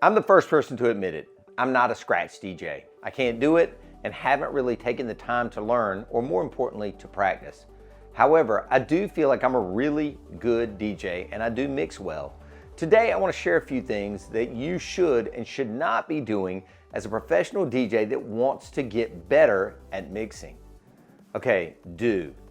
I'm the first person to admit it. I'm not a scratch DJ. I can't do it and haven't really taken the time to learn, or more importantly, to practice. However, I do feel like I'm a really good DJ and I do mix well. Today, I want to share a few things that you should and should not be doing as a professional DJ that wants to get better at mixing. Okay,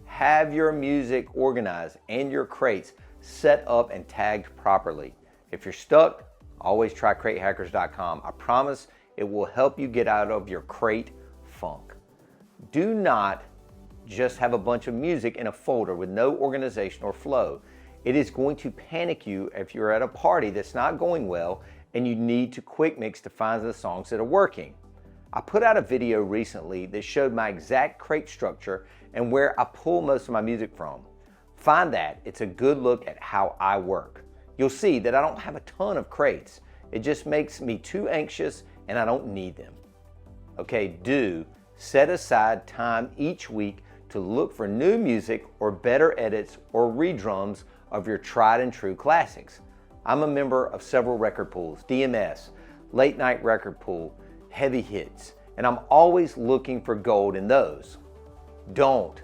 have your music organized and your crates set up and tagged properly. If you're stuck, always try cratehackers.com. I promise it will help you get out of your crate funk. Do not just have a bunch of music in a folder with no organization or flow. It is going to panic you if you're at a party that's not going well and you need to quick mix to find the songs that are working. I put out a video recently that showed my exact crate structure and where I pull most of my music from. Find that. It's a good look at how I work. You'll see that I don't have a ton of crates. It just makes me too anxious and I don't need them. Okay, set aside time each week to look for new music or better edits or redrums of your tried and true classics. I'm a member of several record pools, DMS, Late Night Record Pool, Heavy Hits, and I'm always looking for gold in those. Don't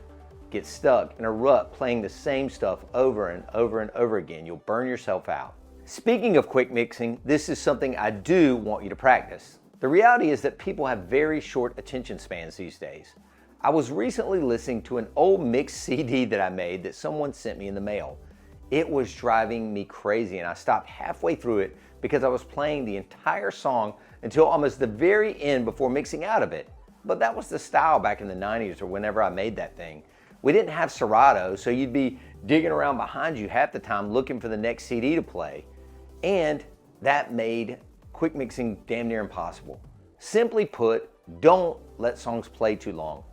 get stuck in a rut playing the same stuff over and over and over again. You'll burn yourself out. Speaking of quick mixing, this is something I do want you to practice. The reality is that people have very short attention spans these days. I was recently listening to an old mix CD that I made that someone sent me in the mail. It was driving me crazy and I stopped halfway through it because I was playing the entire song until almost the very end before mixing out of it. But that was the style back in the 90s or whenever I made that thing. We didn't have Serato, so you'd be digging around behind you half the time looking for the next CD to play. And that made quick mixing damn near impossible. Simply put, don't let songs play too long.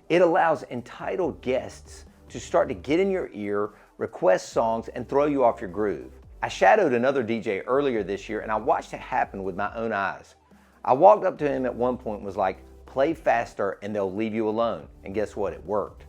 It allows entitled guests to start to get in your ear, request songs, and throw you off your groove. I shadowed another DJ earlier this year and I watched it happen with my own eyes. I walked up to him at one point and was like, play faster and they'll leave you alone. And guess what? It worked.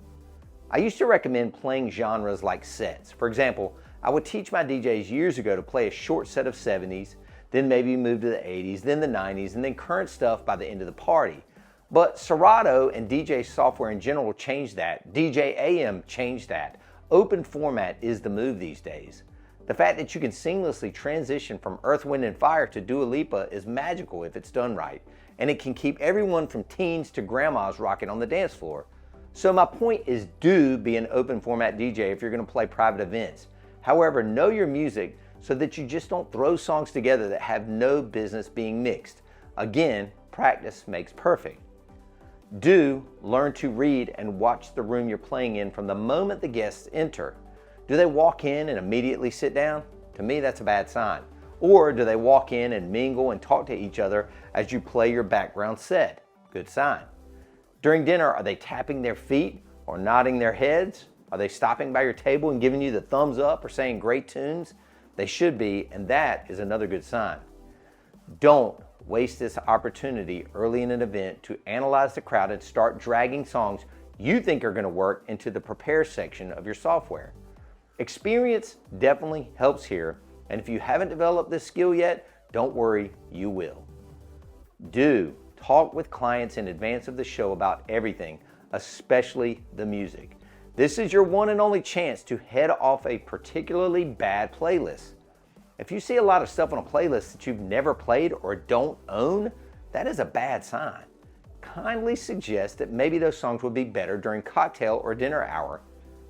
I used to recommend playing genres like sets. For example, I would teach my DJs years ago to play a short set of 70s, then maybe move to the 80s, then the 90s, and then current stuff by the end of the party. But Serato and DJ software in general changed that. DJ AM changed that. Open format is the move these days. The fact that you can seamlessly transition from Earth, Wind & Fire to Dua Lipa is magical if it's done right. And it can keep everyone from teens to grandmas rocking on the dance floor. So my point is, be an open format DJ if you're going to play private events. However, know your music so that you just don't throw songs together that have no business being mixed. Again, practice makes perfect. Learn to read and watch the room you're playing in from the moment the guests enter. Do they walk in and immediately sit down? To me, that's a bad sign. Or do they walk in and mingle and talk to each other as you play your background set? Good sign. During dinner, are they tapping their feet or nodding their heads? Are they stopping by your table and giving you the thumbs up or saying great tunes? They should be, and that is another good sign. Don't waste this opportunity early in an event to analyze the crowd and start dragging songs you think are going to work into the prepare section of your software. Experience definitely helps here, and if you haven't developed this skill yet, don't worry, you will. Talk with clients in advance of the show about everything, especially the music. This is your one and only chance to head off a particularly bad playlist. If you see a lot of stuff on a playlist that you've never played or don't own, that is a bad sign. Kindly suggest that maybe those songs would be better during cocktail or dinner hour.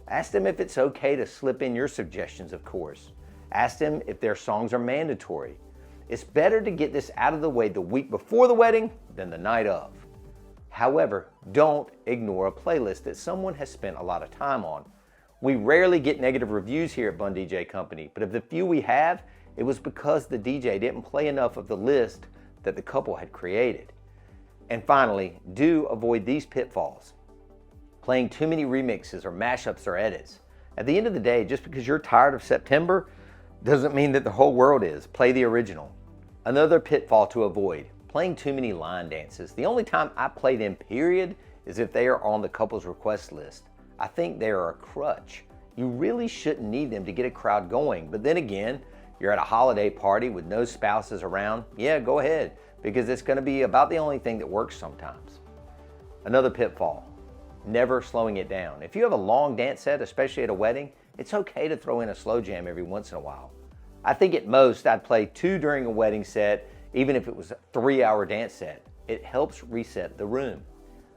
Ask them if it's okay to slip in your suggestions, of course. Ask them if their songs are mandatory. It's better to get this out of the way the week before the wedding than the night of. However, don't ignore a playlist that someone has spent a lot of time on. We rarely get negative reviews here at Bunn DJ Company, but of the few we have, it was because the DJ didn't play enough of the list that the couple had created. And finally, avoid these pitfalls. Playing too many remixes or mashups or edits. At the end of the day, just because you're tired of September doesn't mean that the whole world is. Play the original. Another pitfall to avoid, playing too many line dances. The only time I play them, period, is if they are on the couple's request list. I think they are a crutch. You really shouldn't need them to get a crowd going, but then again, You're at a holiday party with no spouses around, yeah, go ahead, because it's going to be about the only thing that works sometimes. Another pitfall, never slowing it down. If you have a long dance set, especially at a wedding, it's okay to throw in a slow jam every once in a while. I think at most I'd play 2 during a wedding set, even if it was a 3-hour dance set. It helps reset the room.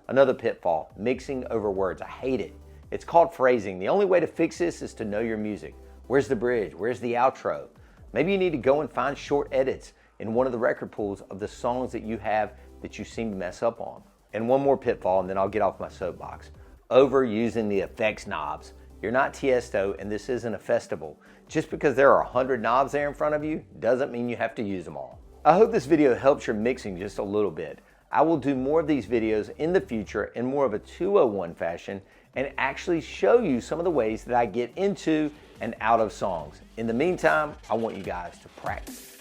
Another pitfall, mixing over words. I hate it. It's called phrasing. The only way to fix this is to know your music. Where's the bridge? Where's the outro? Maybe you need to go and find short edits in one of the record pools of the songs that you have that you seem to mess up on. And one more pitfall, and then I'll get off my soapbox. Overusing the effects knobs. You're not Tiesto, and this isn't a festival. Just because there are 100 knobs there in front of you doesn't mean you have to use them all. I hope this video helps your mixing just a little bit. I will do more of these videos in the future in more of a 201 fashion and actually show you some of the ways that I get into and out of songs. In the meantime, I want you guys to practice.